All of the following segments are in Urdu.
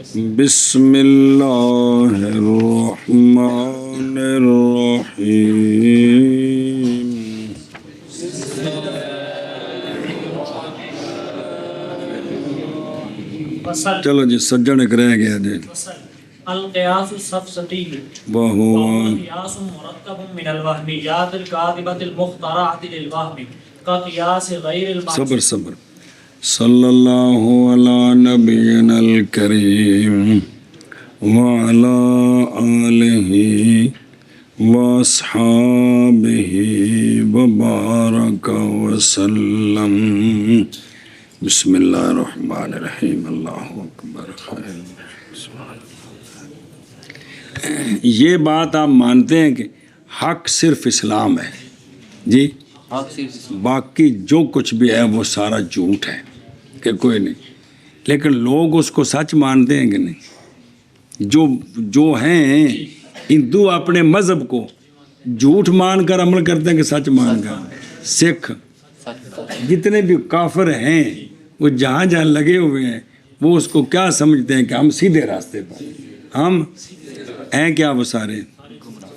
بسم اللہ الرحمن الرحیم. چلو جی سجن ایک رہ گیا جی. القياس السفسطي وهو قياس مركب من الوهميات الكاذبة المخترعة للوهم كقياس غير المحسوس. صبر صلی اللہ علی نبینا الکریم وعلی آلہ واصحابہ وبارک وسلم. بسم اللہ الرحمن الرحیم. اللہ اکبر. یہ بات آپ مانتے ہیں کہ حق صرف اسلام ہے جی، باقی جو کچھ بھی ہے وہ سارا جھوٹ ہے کہ کوئی نہیں، لیکن لوگ اس کو سچ مانتے ہیں کہ نہیں؟ جو ہیں ہندو اپنے مذہب کو جھوٹ مان کر عمل کرتے ہیں کہ سچ مان کر. سکھ جتنے بھی کافر ہیں وہ جہاں جہاں لگے ہوئے ہیں وہ اس کو کیا سمجھتے ہیں کہ ہم سیدھے راستے پر ہم ہیں، کیا وہ سارے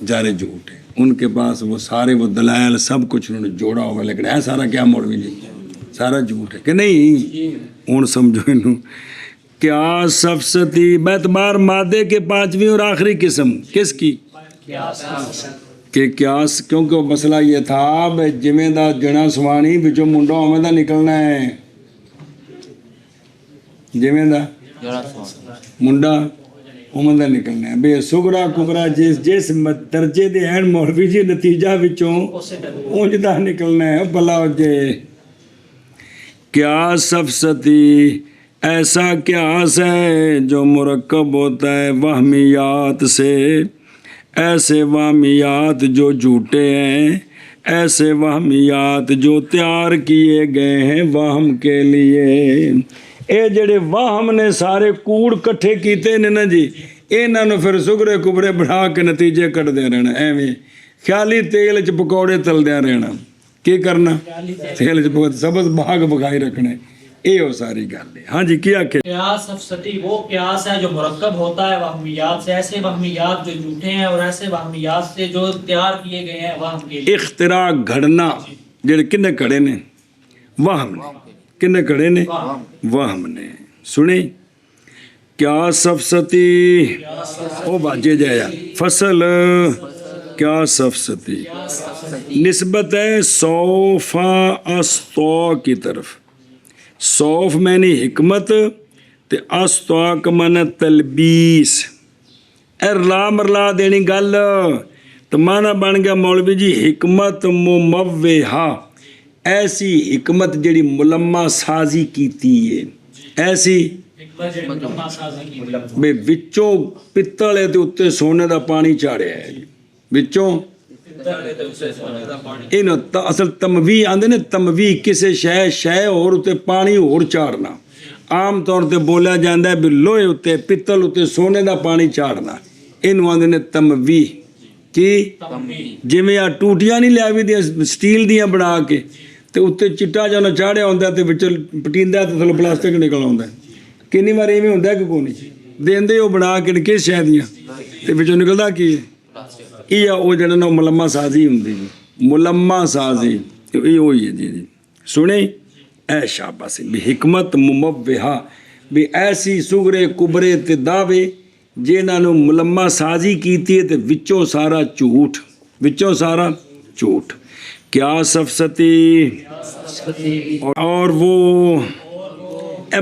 جارے جھوٹ ہیں. ان کے پاس وہ سارے وہ دلائل سب کچھ انہوں نے جوڑا ہوگا، لیکن ہے سارا کیا مولوی جی؟ سارا جھوٹ ہے کہ نہیں؟ ہوں سمجھو انہوں کیا سفسطی بیتبار مادے کے پانچویں اور آخری قسم کس کی؟ کہ قیاس. کیونکہ وہ مسئلہ یہ تھا جویں دا جنا سوانی بچوں منڈا اویں دا نکلنا ہے، جویں دا منڈا اومن دا نکلنا ہے. بے سگرا کبرا جس درجے دے ہیں مولوی جی نتیجہ وچوں اونج دا نکلنا ہے. بھلا جے کیا سفسطی ایسا قیاس ہے جو مرکب ہوتا ہے وہمیات سے، ایسے وہمیات جو جھوٹے ہیں، ایسے وہمیات جو تیار کیے گئے ہیں وہم کے لیے. اے جڑے وہم نے سارے کوڑ کٹھے کیتے نے نا جی، انہاں نوں پھر سگرے کبرے بنا کے نتیجے کٹدے رہنا. ایویں خیالی تیل چ پکوڑے تلدے رہنا. کی کرنا؟ تیل چ پکوڑے سبز باغ بگائی رکھنے. اے وہ ساری گل ہے. ہاں جی کیا کہ قیاس سفسطی وہ قیاس ہے جو مرکب ہوتا ہے وہمیات سے، ایسے وہمیات جو جھوٹے ہیں اور ایسے وہمیات سے جو تیار کیے گئے ہیں وہم کے لیے. اختراع گھڑنا جڑے کنے کھڑے نے وہم نے، کنے کھڑے نے وہم نے. سنیں کیا سفسطی او باجے جایا فصل کیا سفسطی نسبت ہے صوفا اسطو کی طرف. صوف میں نے حکمت تے اسطو کا معنی تلبیس. ارلا مرلا دینی گل تو معنی بن گیا مولوی جی حکمت مموہا، ایسی حکمت جڑی ملمہ سازی کیتی ہے، ایسی بے وچوں پتل ہے تے اتے سونے دا پانی چاڑیا ہے. وچوں اصل تموی آندے نے، تموی کسے شے اور اتے پانی اور چاڑنا. عام طور تے بولا جاندہ ہے بھی لوہے اتے پتل اتے سونے دا پانی چاڑنا، انہوں آندے نے تموی. کی جویں آ ٹوٹیاں نہیں لیا بھی دیا سٹیل دیاں بنا کے تے اتے چٹا جانا چاڑیا ہوندا تے وچ پٹیندا تے تھلوں پلاسٹک نکل آوندا ہے. کنی بار ایویں ہوندا ہے کہ کوئی نہیں دیندے او بنا کے کس شے دیاں تے وچوں نکلدا کی ہے؟ یہ وہ جڑا نا ملمہ سازی ہوندی جی، ملمہ سازی یہ ہوئی ہے جی. سنیں اے شاباش بھی حکمت مموہا بھی ایسی سگرے کبرے تے دعوے جنہاں نوں ملمہ سازی کیتی ہے تے وچوں سارا جھوٹ، وچوں سارا جھوٹ. کیا سفسطی اور وہ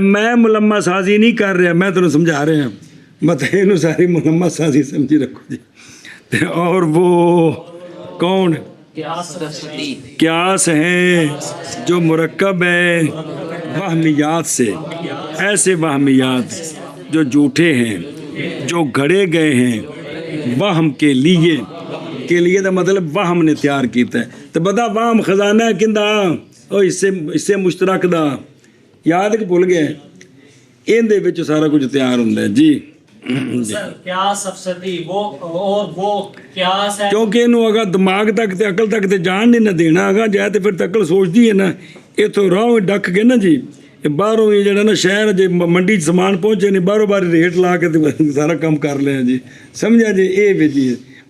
میں ملمہ سازی نہیں کر رہا، میں تمہیں سمجھا رہا ہوں، مت اینو ساری ملمہ سازی سمجھی رکھو جی. اور وہ کون قیاس ہیں جو مرکب ہے وہمیات سے، ایسے وہمیات جو جھوٹے ہیں، جو گھڑے گئے ہیں وہم کے لیے. کے لیے دا مطلب وہم نے تیار کیتا ہے. تو بتا وہم خزانہ ہے کندہ اس سے مشترک دا یاد کہ بھول گئے ان دے وچ سارا کچھ تیار ہوندا ہے جی. قیاس سفسطی وہ اور وہ قیاس ہے کیونکہ انہوں اگر دماغ تک تے عقل تک تے جان نہیں نہ دینا اگا جائے تے پھر عقل سوچ دی ہے نا یہ تو راہ ڈک کے نا جی ਇਹ ਬਾਹਰੋਂ ਹੀ ਜਿਹੜਾ ਨਾ ਸ਼ਹਿਰ ਜੇ ਮੰਡੀ 'ਚ ਸਮਾਨ ਪਹੁੰਚੇ ਨਹੀਂ ਬਾਹਰੋਂ ਬਾਹਰ ਰੇਟ ਲਾ ਕੇ ਤੇ ਸਾਰਾ ਕੰਮ ਕਰ ਲਿਆ ਜੀ ਸਮਝਿਆ ਜੀ ਇਹ ਵੀ ਜੀ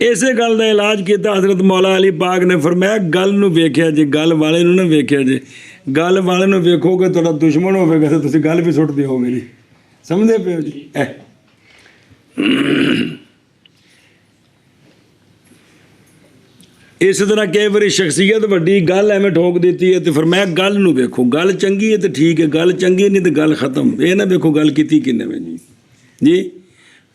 ਇਸੇ ਗੱਲ ਦਾ ਇਲਾਜ ਕੀਤਾ ਹਜ਼ਰਤ ਮੌਲਾ ਅਲੀ ਪਾਕ ਨੇ ਫਰਮਾਇਆ ਗੱਲ ਨੂੰ ਵੇਖਿਆ ਜੇ ਗੱਲ ਵਾਲੇ ਨੂੰ ਨਾ ਵੇਖਿਆ ਜੇ ਗੱਲ ਵਾਲੇ ਨੂੰ ਵੇਖੋਗੇ ਤੁਹਾਡਾ ਦੁਸ਼ਮਣ ਹੋਵੇਗਾ ਤੇ ਤੁਸੀਂ ਗੱਲ ਵੀ ਸੁੱਟਦੇ ਹੋਗੇ ਜੀ ਸਮਝਦੇ ਪਿਓ ਜੀ ਇਸ ਤਰ੍ਹਾਂ ਕਈ ਵਾਰੀ ਸ਼ਖਸੀਅਤ ਵੱਡੀ ਗੱਲ ਐਵੇਂ ਠੋਕ ਦਿੱਤੀ ਹੈ ਤੇ ਫਰਮਾਇਆ ਗੱਲ ਨੂੰ ਵੇਖੋ ਗੱਲ ਚੰਗੀ ਹੈ ਤੇ ਠੀਕ ਹੈ ਗੱਲ ਚੰਗੀ ਨਹੀਂ ਤੇ ਗੱਲ ਖਤਮ ਇਹ ਨਾ ਵੇਖੋ ਗੱਲ ਕੀਤੀ ਕਿੰਨੇ ਵੇ ਜੀ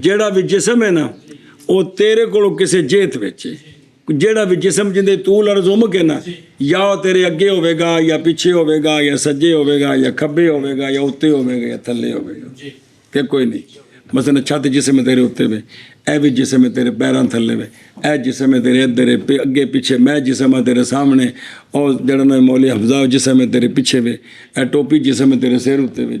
ਜਿਹੜਾ ਵੀ ਜਿਸਮ ਹੈ ਨਾ ਉਹ ਤੇਰੇ ਕੋਲੋਂ ਕਿਸੇ ਜੇਤ ਵਿੱਚ ਜਿਹੜਾ ਵੀ ਜਿਸਮ ਜਿੰਦੇ ਤੂਲ ਰਜ਼ੁਮ ਕੇ ਨਾ ਜਾਂ ਤੇਰੇ ਅੱਗੇ ਹੋਵੇਗਾ ਜਾਂ ਪਿੱਛੇ ਹੋਵੇਗਾ ਜਾਂ ਸੱਜੇ ਹੋਵੇਗਾ ਜਾਂ ਖੱਬੇ ਹੋਵੇਗਾ ਜਾਂ ਉੱਤੇ ਹੋਵੇਗਾ ਜਾਂ ਥੱਲੇ ਹੋਵੇਗਾ ਕਿ ਕੋਈ ਨਹੀਂ ਮਸਲਨ ਛੱਤ ਜਿਸਮ ਹੈ ਤੇਰੇ ਉੱਤੇ ਵੇ ਇਹ ਵੀ ਜਿਸਮ ਹੈ ਤੇਰੇ ਪੈਰਾਂ ਥੱਲੇ ਵੇ ਇਹ ਜਿਸਮ ਹੈ ਤੇਰੇ ਇੱਧਰ ਅੱਗੇ ਪਿੱਛੇ ਮੈਂ ਜਿਸਮ ਹੈ ਤੇਰੇ ਸਾਹਮਣੇ ਔਰ ਜਿਹੜਾ ਨਾ ਮੌਲੀ ਹਫਜ਼ਾ ਜਿਸਮ ਹੈ ਤੇਰੇ ਪਿੱਛੇ ਵੇ ਇਹ ਟੋਪੀ ਜਿਸਮ ਹੈ ਤੇਰੇ ਸਿਰ ਉੱਤੇ ਵੇ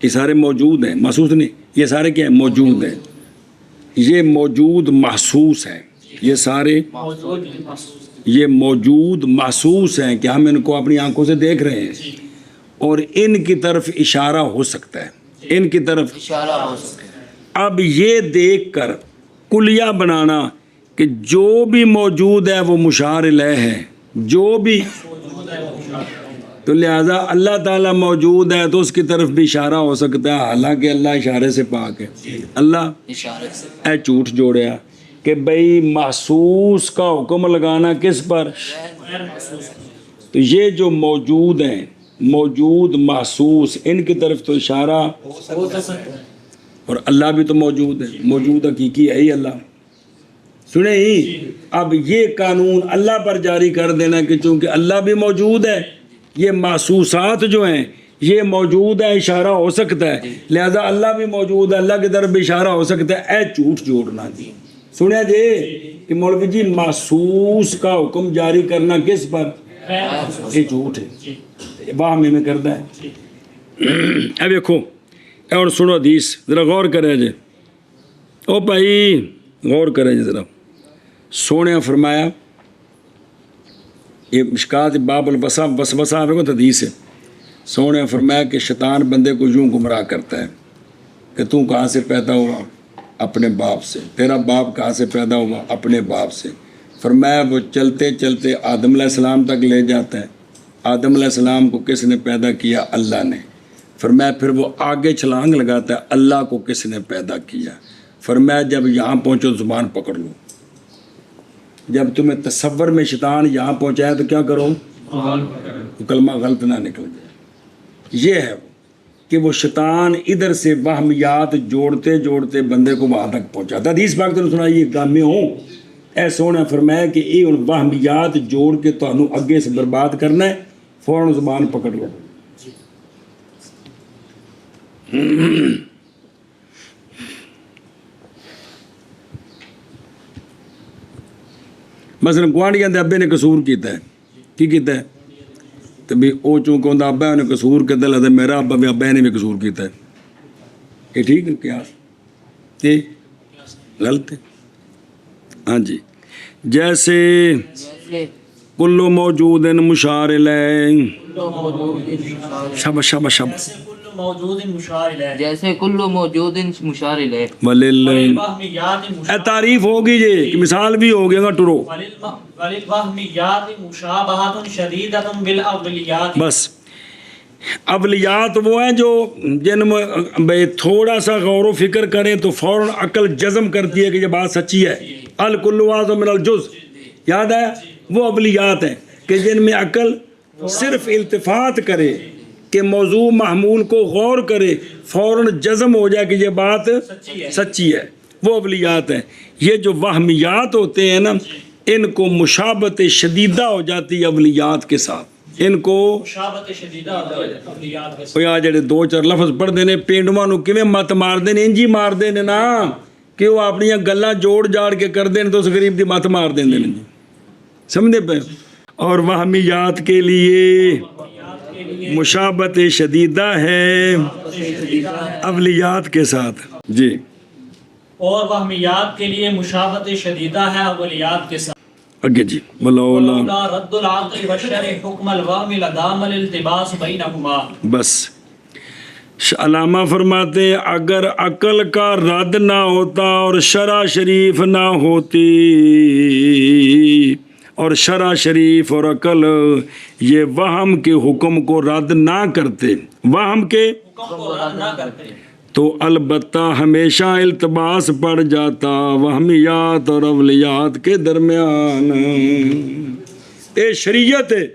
یہ سارے موجود ہیں، محسوس نہیں، یہ سارے کیا ہیں؟ موجود ہیں، یہ موجود محسوس ہیں، یہ سارے موجود محسوس یہ موجود محسوس ہیں کہ ہم ان کو اپنی آنکھوں سے دیکھ رہے ہیں اور ان کی طرف اشارہ ہو سکتا ہے، ان کی طرف اشارہ ہو سکتا ہے۔ اب یہ دیکھ کر کلیہ بنانا کہ جو بھی موجود ہے وہ مشار الیہ ہے، جو بھی، تو لہذا اللہ تعالیٰ موجود ہے تو اس کی طرف بھی اشارہ ہو سکتا ہے، حالانکہ اللہ اشارے سے پاک ہے۔ اللہ اشارے سے اے جھوٹ جوڑیا کہ بھئی محسوس کا حکم لگانا کس پر؟ غیر محسوس تو یہ جو موجود ہیں، موجود محسوس، ان کی طرف تو اشارہ، ہو سکتا ہے۔ اور اللہ بھی تو موجود ہے، موجود حقیقی ہے ہی اللہ، سنیں ہی۔ اب یہ قانون اللہ پر جاری کر دینا کہ چونکہ اللہ بھی موجود ہے، یہ محسوسات جو ہیں یہ موجود ہے، اشارہ ہو سکتا ہے، لہذا اللہ بھی موجود ہے، اللہ کی طرف بھی اشارہ ہو سکتا ہے، اے جھوٹ جوڑنا جی، سنیں جی کہ مولوی جی محسوس کا حکم جاری کرنا کس پر؟ غیر محسوس یہ جھوٹ ہے، واہ میں کرتا ہے۔ اب دیکھو اور سنو حدیث، ذرا غور کرے جی، او بھائی غور کرے جی ذرا۔ سونے فرمایا، یہ مشکات باب الوسوسہ کو حدیث ہے، سونے فرمایا کہ شیطان بندے کو یوں گمراہ کرتا ہے کہ تو کہاں سے پیدا ہوا؟ اپنے باپ سے۔ تیرا باپ کہاں سے پیدا ہوا؟ اپنے باپ سے۔ فرمایا وہ چلتے چلتے آدم علیہ السلام تک لے جاتا ہے۔ آدم علیہ السلام کو کس نے پیدا کیا؟ اللہ نے۔ فرمایا پھر وہ آگے چھلانگ لگاتا ہے، اللہ کو کس نے پیدا کیا؟ فرمایا جب یہاں پہنچو زبان پکڑ لو، جب تمہیں تصور میں شیطان یہاں پہنچایا تو کیا کرو؟ کلمہ غلط نہ نکل جائے۔ یہ ہے کہ وہ شیطان ادھر سے وہمیات جوڑتے جوڑتے بندے کو وہاں تک پہنچاتا۔ حدیث پاک تو سنا یہ گامے ہوں اے سونا فرمایا کہ یہ ان وہمیات جوڑ کے تو اگے سے برباد کرنا ہے، فوراً زبان پکڑ لو۔ مثلا گوانڈیاں دے ابے نے قصور کیتا ہے، کی کیتا ہے؟ تو بھی او چونکہ اندر ابا نے قصور کیتا ہے، میرا ابا بھی ابا نے بھی قصور کیتا ہے، یہ ٹھیک ہے قیاس؟ یہ غلط ہے۔ ہاں جی، جیسے جیسے کلو موجود مشار الیہ، شاباش شاباش شاباش، جیسے کل موجود مشار الیہ، جیسے کل موجود مشار الیہ، وللوہمیات اے تعریف ہوگی جی کہ مثال بھی ہوگی گا ٹرو، وللوہمیات مشابہۃ شدیدۃ بالاولیات۔ بس اولیات وہ ہیں جو جن میں بھئی تھوڑا سا غور و فکر کریں تو فوراً عقل جزم کرتی ہے کہ یہ بات سچی ہے۔ الکل اعظم من الجز، یاد ہے وہ اولیات ہیں کہ جن میں عقل صرف التفات کرے کہ موضوع محمول کو غور کرے، فوراً جزم ہو جائے کہ یہ بات سچی ہے، وہ اولیات ہیں۔ یہ جو وہمیات ہوتے ہیں نا، ان کو مشابہت شدیدہ ہو جاتی ہے اولیات کے ساتھ، ان کو مشابہت شدیدہ اولیات کے ساتھ۔ وہ جڑے دو چار لفظ پڑھ دینے پینڈواں نو کیویں مت مار دینے، انجی مار دینے نا کہ وہ اپنی گلاں جوڑ جاڑ کے کر دینے تو اس غریب دی مت مار دیندے نے، سمجھے پہ؟ اور وہمیات کے لیے مشابہت شدیدہ ہے اولیات کے ساتھ جی، اور وہمیات کے لیے مشابہت شدیدہ ہے اولیات کے ساتھ۔ اگے جی ولولا رد العقل والشرع حکم الوہم لدام الالتباس بینہما۔ بس علامہ فرماتے ہیں اگر عقل کا رد نہ ہوتا اور شرع شریف نہ ہوتی، اور شرع شریف اور عقل یہ وہم کے حکم کو رد نہ کرتے، وہم کے حکم کو رد نہ کرتے، تو البتہ ہمیشہ التباس پڑ جاتا وہمیات اور اولیات کے درمیان۔ اے شریعت ہے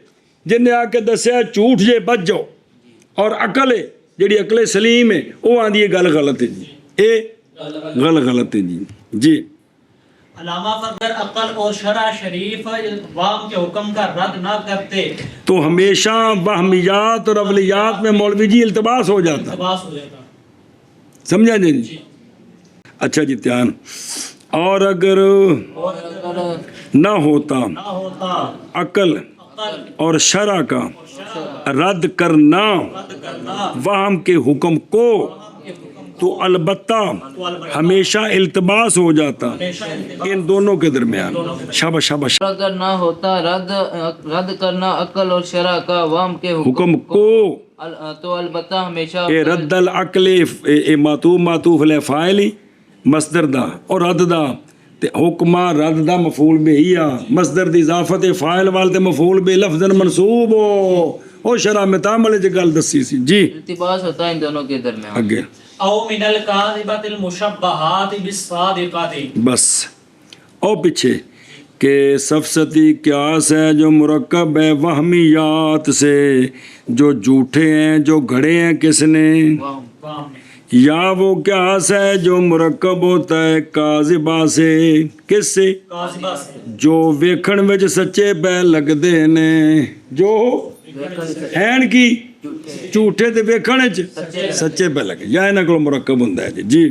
جن نے آ کے دسیا جھوٹ جے بچ جاؤ، اور عقل ہے جڑی عقل سلیم ہے وہ آندھی یہ گل غلط ہے جی، اے گل غلط ہے جی جی۔ علامہ اگر عقل اور شرع شریف وہم کے حکم کا رد نہ کرتے تو ہمیشہ وہمیات اور اولیات میں مولوی جی التباس ہو جاتا، التباس ہو جاتا۔ سمجھا جی؟ اچھا جی دھیان، اور اگر اور اگر نہ ہوتا نہ ہوتا عقل اور شرع کا رد کرنا وہم کے حکم کو تو البتہ ہمیشہ التباس ہو جاتا ان دونوں کے درمیان. شاباش شاباش. اگر نہ ہوتا رد کرنا عقل اور شرع کا وہم کے حکم کو تو البتہ ہمیشہ اے رد العقل اے معطوف علی فاعل مصدر دا اور رد دا تے حکمہ رد دا مفعول بہی آ مصدر دی اضافت فاعل وال تے مفعول بہ لفظاً منصوب او شرع میں تعامل جو گل دسی سی. جی التباس ہوتا ہے ان دونوں کے درمیان. اگے او من الکاذبۃ المشبہات بالصادقۃ. بس او پیچھے کہ سفسطی قیاس ہے جو مرکب ہے وہمیات سے جو جھوٹے ہیں جو گھڑے ہیں کس نے یا وہ قیاس ہے جو مرکب ہوتا ہے کاذبہ سے کس سے کاذبہ سے جو ویکھن وچ سچے پہ لگدے نے جو ہیں کی جھوٹے تے ویکھن وچ سچے پہ لگے یا انہاں کول مرکب ہوندا ہے. جی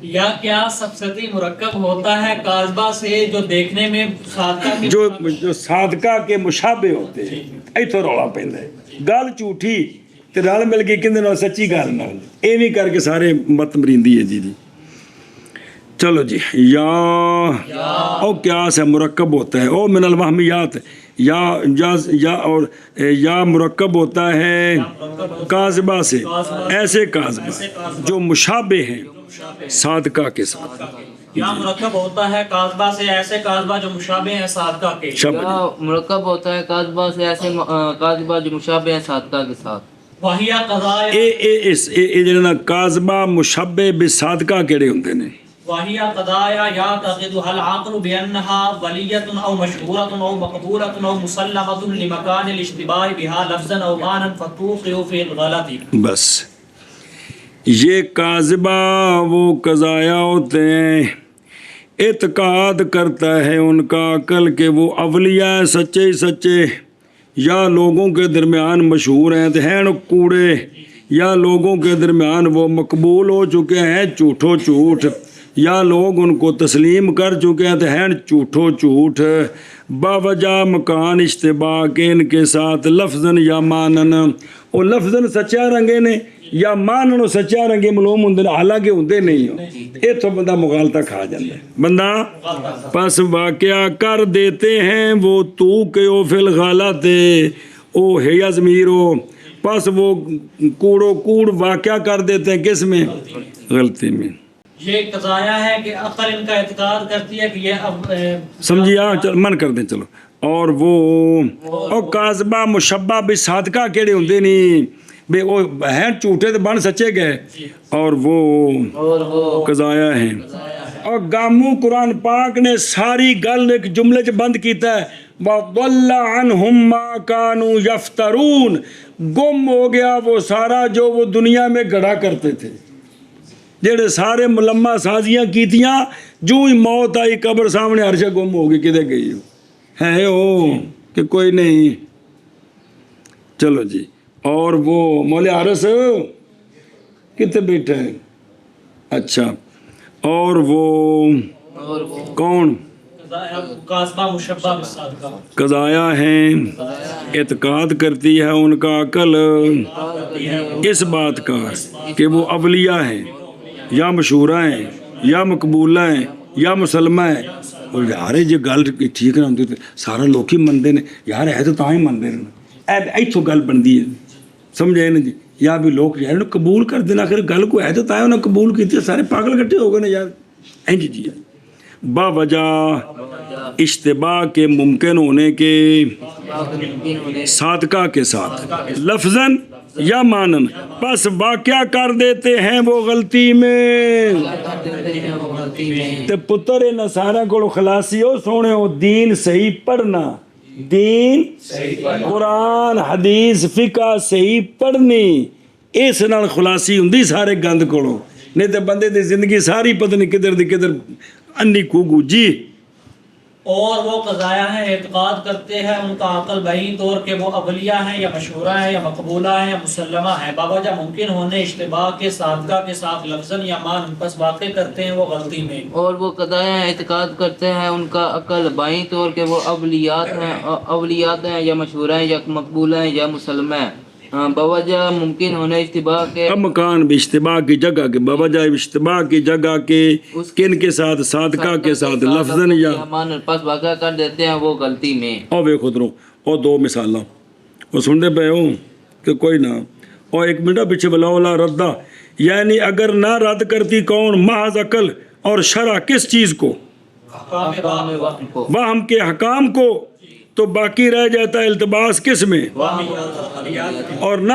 یا کیا سفسطی مرکب ہوتا ہے کاذبہ سے جو دیکھنے میں صادقہ کی جو صادقہ کے مشابہ ہوتے ہیں. ایتھوں رولا پیندا ہے گل جھوٹی تے رل مل کے کہندے نال سچی گل نال ایویں کر کے سارے مت مریندی ہے. جی چلو جی یا او قیاس ہے مرکب ہوتا ہے او من الوہمیات اور یا مرکب ہوتا ہے کاذبہ سے ایسے کاذبہ جو مشابہ ہیں صادقہ کے ساتھ. یا مرکب ہوتا ہے کاذبہ سے ایسے کاذبہ جو مشابہ ہیں صادقہ کے. یا مرکب ہوتا ہے کاذبہ سے ایسے کاذبہ جو مشابہ ہیں صادقہ کے ساتھ. وہی قضایا اے جڑا کاذبہ مشابہ بصادقہ کیڑے ہوندے نے وہی قضایا یا تعقدها العقل بانها ولیۃ او مشہورۃ او مقبولۃ او مسلمۃ لمکان الاشتباہ بها لفظا او معنی فتوقع فی الغلط. بس یہ کاذبہ وہ قضایا ہوتے ہیں اعتقاد کرتا ہے ان کا عقل کہ وہ اولیاء سچے ہی سچے یا لوگوں کے درمیان مشہور ہیں تو ہیں کوڑے یا لوگوں کے درمیان وہ مقبول ہو چکے ہیں جھوٹو جھوٹ یا لوگ ان کو تسلیم کر چکے ہیں تو ہیں جھوٹو جھوٹ باوجہ مکان اشتباہ کے ان کے ساتھ لفظاً یا مانن وہ لفظاً سچا رنگے نے یا مانن سچا رنگے معلوم ہوں حالانکہ ہوندے نہیں ہو. اتوں بندہ مغالطہ کھا جاتا ہے بندہ پس واقعہ کر دیتے ہیں وہ تو کہ او فی الغالط او ہے یا ضمیر ہو پس وہ کوڑو کوڑ واقعہ کر دیتے ہیں کس میں غلطی میں. یہ قضایا ہے کہ عقل ان کا اعتقاد کرتی ہے کہ یہ سمجھیا من کر دیں چلو. اور وہ کاذبہ مشبہ بصادقہ کیڑے ہوندے نہیں بے وہ ہیں جھوٹے تو بن سچے گئے اور وہ قضایا ہیں. اور گامو قرآن پاک نے ساری گل ایک جملے چ بند کیتا ہے وَضَلَّ عَنْهُمْ مَا كَانُوا يَفْتَرُونَ گم ہو گیا وہ سارا جو وہ دنیا میں گڑا کرتے تھے جڑے سارے ملمہ سازیاں کیتیاں جو ہی موت آئی قبر سامنے عرش گم ہو گئی کدھر گئی ہے او کہ کوئی نہیں. چلو جی اور وہ مولا حارث کتنے بیٹھے ہیں اچھا اور وہ کون کاذبہ مشبہ بالصادقہ قضایا ہیں اعتقاد کرتی ہے ان کا عقل اس بات کا کہ وہ اولیاء ہیں یا مشہورہ ہیں یا مقبولہ ہیں یا مسلمہ ہیں. اور یار یہ گل ٹھیک نہ ہوتی سارا لوگ ہی منتے ہیں یار ہے تو تاں ہی منتے ہیں ایتھوں گل بنتی ہے سمجھے نا جی. یا بھی لوگ یار قبول کر دینا آخر گل کو ہے تو تاں انہیں قبول کی سارے پاگل کٹھے ہو گئے نا یار این جی باوجہ اشتباہ کے ممکن ہونے کے صادقہ کے ساتھ لفظاً یا مانن بس واقعہ کر دیتے ہیں وہ غلطی میں. تے پتر نصارہ کو خلاصی ہو سونے ہو دین صحیح پڑھنا دین قرآن حدیث فقہ صحیح پڑھنی اس نال خلاصی ہوندی سارے گند کولوں نہیں تے بندے دی زندگی ساری پتہ نہیں کدھر دی کدھر انی کوگو. جی اور وہ قضایا ہیں اعتقاد کرتے ہیں ان کا عقل بعین طور کہ وہ اولیہ ہیں یا مشہورہ ہیں یا مقبولہ ہیں یا مسلمہ ہیں باوجہ ممکن ہونے اشتباہ کے صادقہ کے ساتھ لفظاً یا معنی پس واقع کرتے ہیں وہ غلطی میں. اور وہ قضایا اعتقاد کرتے ہیں ان کا عقل بائیں طور کہ وہ اولیات ہیں یا مشہور ہیں یا مقبول ہیں یا مسلمہ ہیں بوجہ ممکن ہونے اشتباہ کے اب مکان بھی اشتباہ کی جگہ کے بوجہ اشتباہ کی جگہ کے کن کے ساتھ صادقہ کے ساتھ لفظاً یا معنی پس واقع کر دیتے ہیں وہ غلطی میں. اور وے خود رو اور دو مثالاں وہ سنتے پہ ہوں کہ کوئی نہ اور ایک منٹ پیچھے بلا ردہ یعنی اگر نہ رد کرتی کون محض عقل اور شرع کس چیز کو وہم کے حکام کو تو باقی رہ جاتا ہے التباس کس میں اور نہ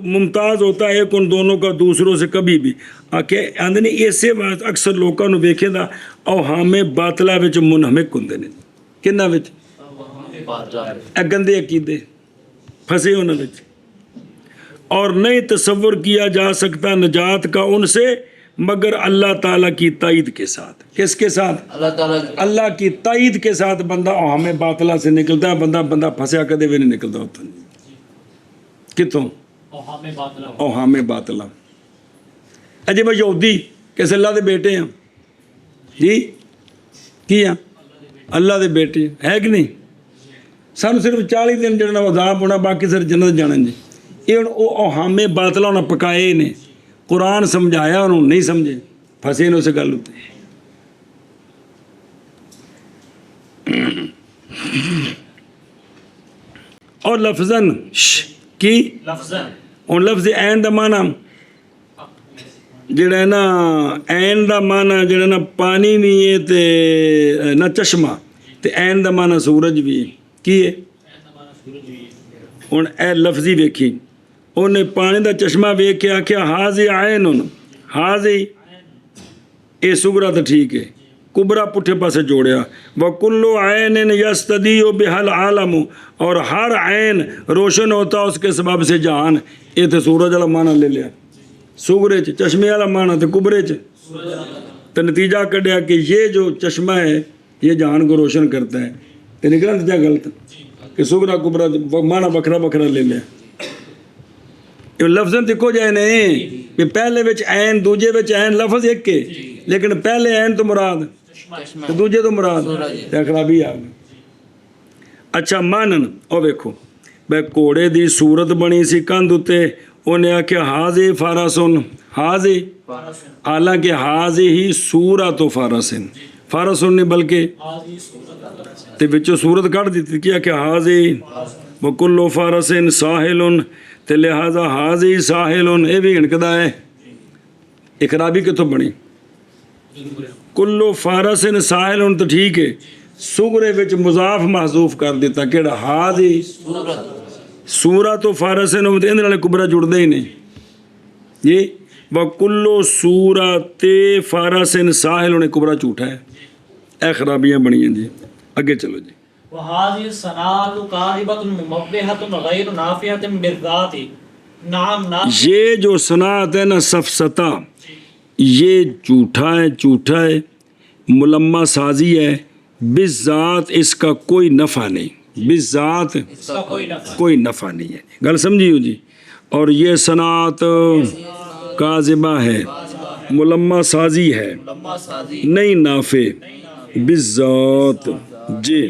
ممتاز ہوتا ہے ایک ان دونوں کا دوسروں سے کبھی بھی آندھنی ایسے اکثر لوگوں نے ویکھے دا اوہام باطلہ وچ منہمک ہوندے نے کنہ وچ گندے عقیدے پھنسے انہوں وچ اور نہیں تصور کیا جا سکتا نجات کا ان سے مگر اللہ تعالیٰ کی تائید کے ساتھ. کس کے ساتھ؟ اللہ کی تائید کے ساتھ بندہ ہمیں باطلہ سے نکلتا ہے. بندہ پھنسیا کدے بھی نہیں نکلتا ہوتا کتوں اوہام باطلہ. اجے میں یہودی کیسے اللہ دے بیٹے ہیں جی کی ہیں اللہ دے بیٹے ہے کہ نہیں سانو صرف 40 دن جڑنا عذاب ہونا باقی سر جنت جانن جی یہ اوہام باطلہ انہوں نے پکائے نے قرآن سمجھایا انہوں نہیں سمجھے پھنسے انہوں سے گل ہوتے اور لفظاً کی اور لفظ عین دا معنی جڑا ہے نا عین دا معنی جڑا نا پانی بھی ہے تے نہ چشمہ تے عین دا معنی سورج بھی ہے کی ہے ہن اے لفظی ویکھی انہیں پانی دا چشمہ ویکھ کے آکھیا حاضی عین حاضی اے سگرا تو ٹھیک ہے کبرا پٹھے پاسے جوڑیا وَكُلُّ عَيْنٍ يَسْتَدِيُّ بِهَا الْعَالَمُ اور ہر عین روشن ہوتا اس کے سبب سے جہان. یہ تو سورج والا معنی لے لیا سگرے چ چشمے والا معنی تو کبرے چ تو نتیجہ کڈیا کہ یہ جو چشمہ ہے یہ جہان کو روشن کرتا ہے تو نکلا نتیجہ غلط کہ سگرا کبرا معنی بکھرا بکھرا لے لیا. لفظ دیکھو جائے نہیں کہ پہلے وچ عین دوجے وچ عین لفظ ایک کے لیکن پہلے عین تو مراد تو دوجے تو مراد تے خرابی آ گئی. اچھا مانن او ویکھو بے گھوڑے دی صورت بنی سی کندھ اتے انہیں آکھیا حاضی فارسن حاضی حالانکہ حاضی ہی سورۃ فارسن فارسن نہیں بلکہ تے وچوں صورت کٹ دیتی کیا کہ حاضی وکل فارسن ساحل تے لہذا حاضی ساحل اے بھی ہنکدا ہے یہ خرابی کتوں بنی کلو فارسن ساحل تو ٹھیک ہے سگرے وچ مضاف محذوف کر دیتا کیڑا حاضی سورۃ فارسن اندے نال کبرا جڑدا ہی نہیں جی وکلو سورۃ فارسن ساحل نے کبرا جھوٹا ہے. اے خرابیاں بنی ہیں جی اگے چلو جی. وهذه الصناعة كاذبة ممبهة غير نافعة بالذات. نعم یہ جو صنعت ہے نا سفسطہ یہ جھوٹا ہے ملمہ سازی ہے بالذات اس کا کوئی نفع نہیں بالذات کوئی نفع نہیں ہے. گل سمجھی ہو جی. اور یہ صنعت کاذبہ ہے ملمہ سازی ہے نہیں نافع بالذات جی.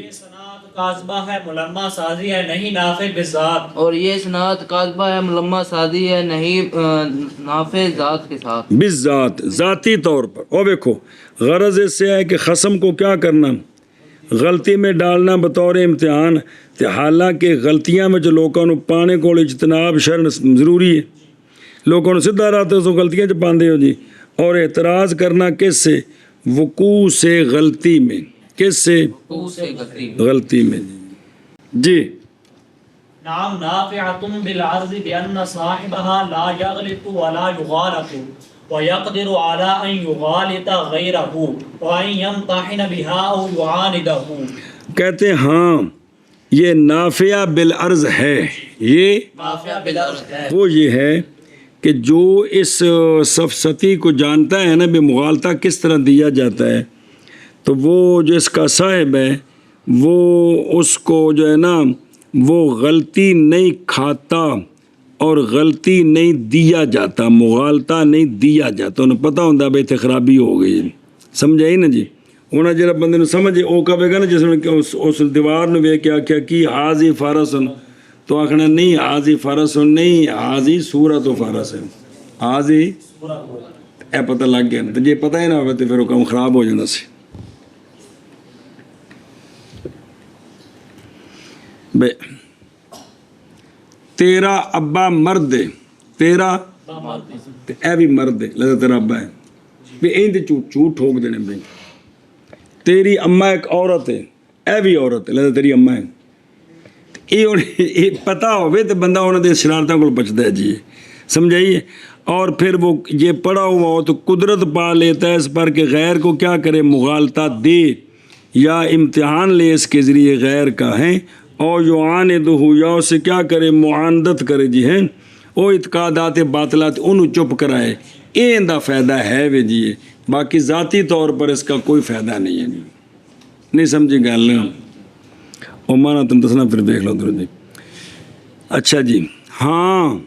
کاذبہ ہے ملمہ سازی ہے نہیں نافع بالذات اور یہ صنعت کاذبہ ہے ملمہ سازی ہے نہیں نافع ذات کے ساتھ بالذات ذاتی طور پر. اور دیکھو غرض اس سے ہے کہ خصم کو کیا کرنا غلطی میں ڈالنا بطور امتحان تے حالانکہ غلطیاں میں جو لوگوں نے پانے کو اجتناب شرن ضروری ہے لوگوں نے سدھا رہتے تو غلطیاں چ پاندے ہو جی. اور اعتراض کرنا کس سے وقوع سے غلطی میں کس سے غلطی میں جی. نعم نافعة بالعرض بأن صاحبها لا يغلط ولا يغالط ويقدر على أن يغالط غيره وأن يمتحن بها أو يعانده. کہتے ہیں ہاں یہ نافع بالعرض ہے. یہ نافع بالعرض ہے وہ یہ ہے کہ جو اس سفسطی کو جانتا ہے نا بے مغالطہ کس طرح دیا جاتا ہے تو وہ جو اس کا صاحب ہے وہ اس کو جو ہے نا وہ غلطی نہیں کھاتا اور غلطی نہیں دیا جاتا، مغالطہ نہیں دیا جاتا، انہیں پتہ ہوتا بھائی تے خرابی ہو گئی، سمجھائی نا جی۔ انہیں جب بندے نے سمجھے وہ کہے گا نا جس نے اس دیوار نے ویکھ کے آکھیا کی حاضی فارسن، تو آخنا نہیں حاضی فارسن نہیں، حاضی سورۃ فارس ہے، حاضی اے پتہ لگ گیا، تو جی پتہ ہی نہ ہوئے تو پھر وہ کام خراب ہو جانا سی۔ بے تیرا ابا مرد ہے، تیرا اے بھی مرد ہے، لہذا تیرا ابا ہے، بھی این تے جھوٹ ٹھوک دینے بھائی۔ تیری اماں ایک عورت ہے، اے بھی عورت ہے، لہذا تیری اماں ہے۔ یہ پتہ ہوئے تو بندہ انہوں نے شرارتوں کو بچتا ہے جی، سمجھائیے۔ اور پھر وہ یہ پڑھا ہوا ہو تو قدرت پا لیتا ہے اس پر کہ غیر کو کیا کرے، مغالطہ دے یا امتحان لے اس کے ذریعے غیر کا ہے، اور یعاندہ یا اسے کیا کرے، معاندت کرے جی ہیں، او اعتقادات باطلات انہوں چپ کرائے، یہ اندہ فائدہ ہے وے جی، باقی ذاتی طور پر اس کا کوئی فائدہ نہیں ہے جی، نہیں سمجھی گل او مانا تم دسنا پھر دیکھ لو درو جی۔ اچھا جی ہاں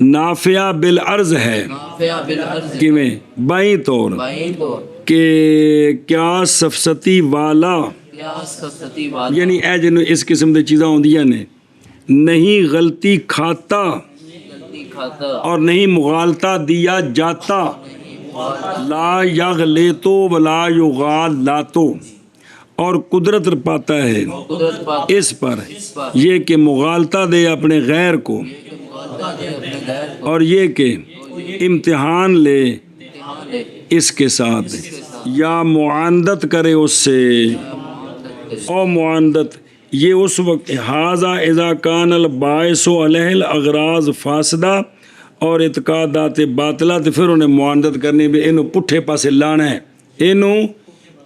نافع بالعرض ہے، نافع بالعرض کیویں بائیں طور بائیں طور کہ کیا سفستی والا، کیا سستی والا یعنی اے جنوں اس قسم دے چیزاں ہوندیاں نے، نہیں غلطی کھاتا غلطی کھاتا اور نہیں مغالطہ دیا جاتا، لا یغلطو ولا یغالطو، اور قدرت پاتا ہے قدرت پاک اس پر یہ کہ مغالطہ دے اپنے غیر کو، مغالطہ دے اپنے غیر کو، اور یہ کہ امتحان لے امتحان لے اس کے ساتھ، یا معاندت کرے اس سے، او معاندت یہ اس وقت حاضہ اذا کان الباعث علیہ الاغراض فاسدہ، اور اعتقادات باطلہ تو پھر انہیں معاندت کرنی بھی انہوں پٹھے پاسے لانا ہے، انہوں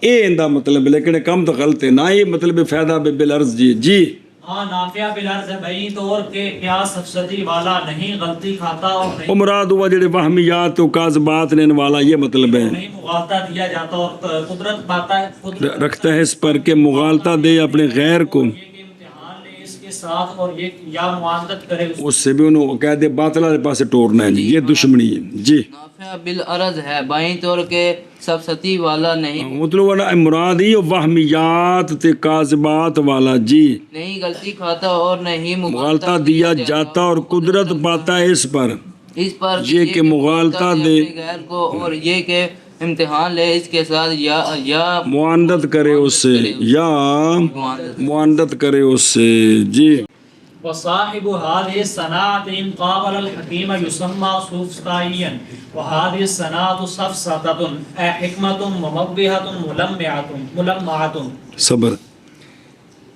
اے اندہ مطلب، لیکن کم تو غلط ہے نا، یہ مطلب فائدہ بالعرض جی جی ہاں نافع بالعرض ہے بئی طور کے کیا سفسدی والا، نہیں غلطی کھاتا اور نہیں وہ مراد ہوا جڑے وہمیات و کاذبات لینے والا، یہ مطلب ہے نہیں مغالطہ دیا جاتا، اور قدرت پاتا ہے، قدرت رکھتا ہے اس پر کہ مغالطہ دے اپنے غیر کو، یہ کہ امتحان لے اس کے ساتھ، اور یہ یا معاندت کرے اس اس سے بھی انہوں کہہ دے باطلہ کے پاس ٹورنا ہے جی، یہ دشمنی ہے جی۔ نافع بالعرض ہے بائیں طور کے سبستی والا نہیں، مطلب والا مراد ہی وہمیات تے کاذبات والا جی، نہیں غلطی کھاتا اور نہیں مغالطہ دیا جاتا اور قدرت پاتا ہے اس پر، اس پر یہ کہ مغالطہ دے اپنے غیر کو، اور یہ کہ امتحان لے اس کے ساتھ یا معاندت کرے اس سے، یا معاندت کرے اس سے جی۔ وصاحب هذه الصناعة إن قابل الحكيم يسمى سوفسطائيا، وهذه الصناعة سفسطة حكمة ممبهة ملمعة۔ صبر،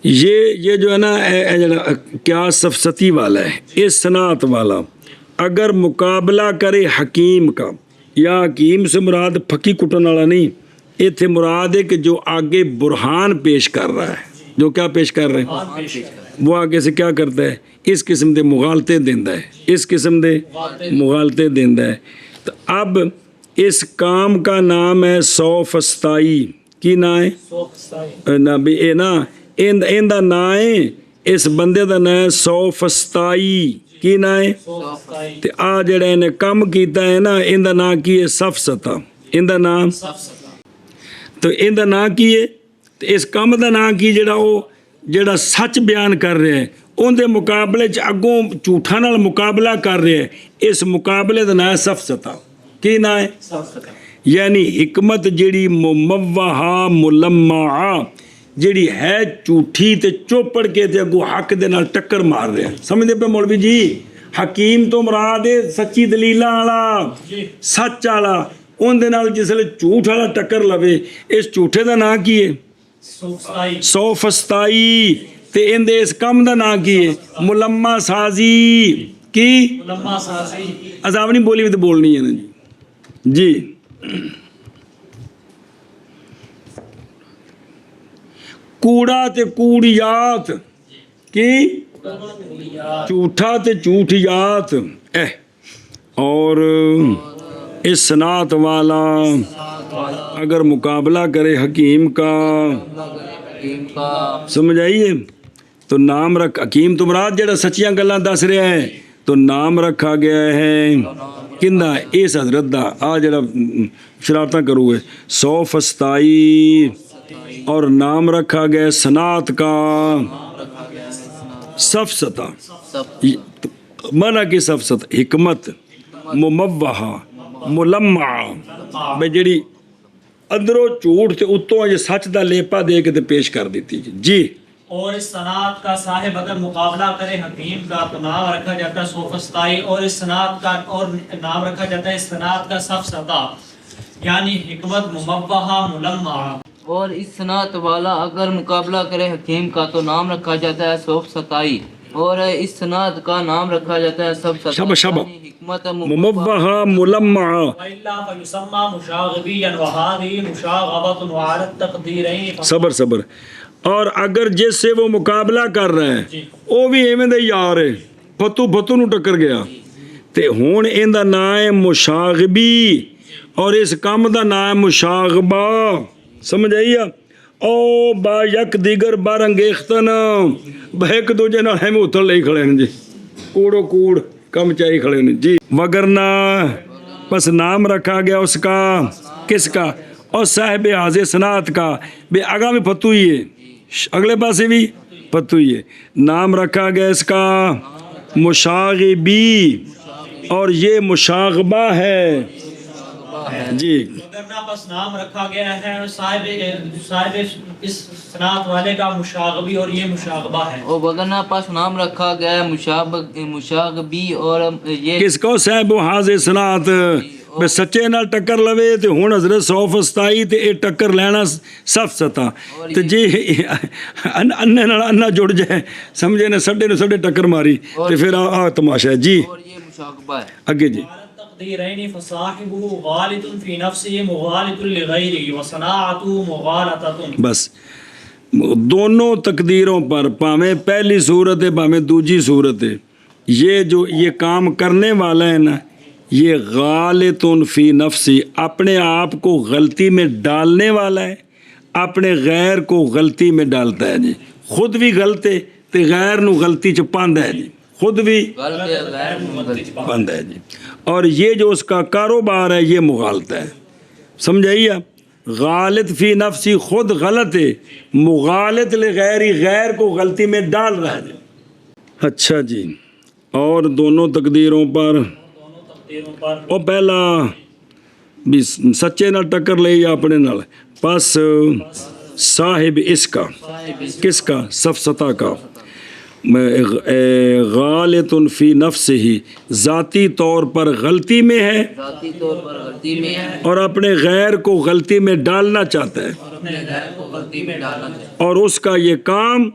یہ جو ہے نا کیا سفسطی والا ہے، اس صنعت والا اگر مقابلہ کرے حکیم کا، یا حکیم سے مراد پھکی کٹن والا نہیں، ایتھے مراد ہے کہ جو آگے برہان پیش کر رہا ہے، جو کیا پیش کر رہے ہیں وہ آگے سے کیا کرتا ہے، اس قسم دے مغالطے دیندہ ہے، اس قسم دے مغالطے دیندہ ہے۔ تو اب اس کام کا نام ہے سوفسطائی، کی نام ہے نا بھی اے نا ایندہ نام ہے، اس بندے دا نام ہے سوفسطائی، کی نام ہے، تے آ جڑا انہیں کم کیتا ہے نا ایندہ نام کی ہے سفسطہ، ایندہ نام تو ایندہ نام کی ہے، اس کم دا نام کی جڑا سچ بیان کر رہے ہیں ان دے مقابلے اگوں جھوٹا نال مقابلہ کر رہے ہیں، اس مقابلے دا نام ہے سفسطہ، کی نام ہے، یعنی حکمت جڑی مموہا ملمعہ، جڑی ہے جھوٹی تے چوپڑ کے تے اگوں حق دے نال ٹکر مار رہے ہیں، سمجھے پہ مولوی جی، حکیم تو مراد ہے سچی دلیلاں والا، سچ والا، ان دے نال جس لے جھوٹ والا ٹکر لوے، اس جھوٹے دا نام کی ہے سوفسطائی، تے ان دے اس کم دا نام کی ہے ملمہ سازی، کی عذاب نہیں بولی بھی تو بولنی ہے نا جی جی۔ کوڑا تے کوڑیات، کی جھوٹا تے جھوٹیات، اور اس صنعت والا اگر مقابلہ کرے حکیم کا، حکیم کا سمجھ آئیے؟ تو نام رکھ حکیم تو مراد جڑا سچیاں گلاں دس رہا ہے، تو نام رکھا گیا ہے کندا اس حضرت دا، آ جڑا شرارتاں کرو گے 127 اور نام رکھا گیا صنعت کا سفسطہ، مانا کی سفسط حکمت مموہہ ملمعہ، بے جڑی اندروں جھوٹ تے اتوں یہ سچ دا لیپا دے کے تے پیش کر دیتی جی۔ اور اس صنعت کا صاحب اگر مقابلہ کرے حکیم کا تو نام رکھا جاتا ہے سوفسطائی، اور اس صنعت کا اور نام رکھا جاتا ہے اس صنعت کا سفسطہ، یعنی حکمت مموہہ ملمعہ۔ اور اس صنعت والا اگر مقابلہ کرے حکیم کا تو نام رکھا جاتا ہے سوفسطائی، اور اس صنعت کا نام رکھا جاتا ہے سفسطہ، شبہ یعنی حکمت مموہہ ملمعہ۔ وَإِلَّا فَيُسَمَّى مُشَاغِبِيًّا وَهَذِهِ مُشَاغَبَةٌ وَعَلَى التَّقْدِيرَيْنِ۔ صبر اور اگر جس سے وہ مقابلہ کر رہا ہے وہ بھی ایویں دے یار ہے، فتو نو ٹکر گیا، تے ہون ان دا نام ہے مشاغبی اور اس کام دا نام ہے مشاغبہ، سمجھ آئی؟ او با یک دیگر بارنگیختن، ایک دوجے نال ہم اتر لئی کھڑے ہیں جی، کوڑو کوڑ کم چاہی کھڑے ہیں جی۔ وگرنہ پس نام رکھا گیا اس کا، کس کا؟ اور صاحب حاضر صنعت کا، بے آگاہ میں فتو ہی ہے، اگلے پاسے بھی فتو ہی ہے، نام رکھا گیا اس کا مشاغبی، اور یہ مشاغبہ ہے جی۔ وگرنہ پس نام رکھا گیا ہے صاحب اس صنعت والے کا مشاغبی، اور یہ مشاغبہ ہے۔ اور وگرنہ پس نام رکھا گیا ہے مشاغبی، اور یہ کس کو؟ صاحب حاضر صنعت، بے سچے نال ٹکر لوے تے ہن حضرت سوفسطائی تے اے ٹکر لینا سفسطہ، تے جی اننے نال انا جڑ جائے، سمجھے نے سڈے نو سڈے ٹکر ماری تے پھر آ تماشا ہے جی۔ اور یہ مشاغبہ ہے اگے جی۔ التقديرين فصاحبه غالط في نفسه مغالط لغيره وصناعته مغالطة۔ بس دونوں تقدیروں پر، پاویں پہلی صورت ہے پاویں دوسری صورت ہے، یہ جو یہ کام کرنے والا ہے نا، یہ غالط فی نفسی، اپنے آپ کو غلطی میں ڈالنے والا ہے، اپنے غیر کو غلطی میں ڈالتا ہے جی، خود بھی غلط ہے تے غیر نو غلطی چ پاندا ہے جی، خود بھی پاندا ہے جی، اور یہ جو اس کا کاروبار ہے یہ مغالطہ ہے، سمجھائیے آپ؟ غالط فی نفسی خود غلط ہے، مغالط لغیری غیر کو غلطی میں ڈال رہا ہے جی۔ اچھا جی، اور دونوں تقدیروں پر او پہلا بھی سچے نال ٹکر لئی اپنے نال، پس صاحب اس کا، کس کا؟ سفسطہ کا، غالط فی نفسہ ہی، ذاتی طور پر غلطی میں ہے، ذاتی طور پر غلطی میں ہے، اور اپنے غیر کو غلطی میں ڈالنا چاہتا ہے، اپنے غیر کو غلطی میں ڈالنا چاہتا اور اس کا یہ کام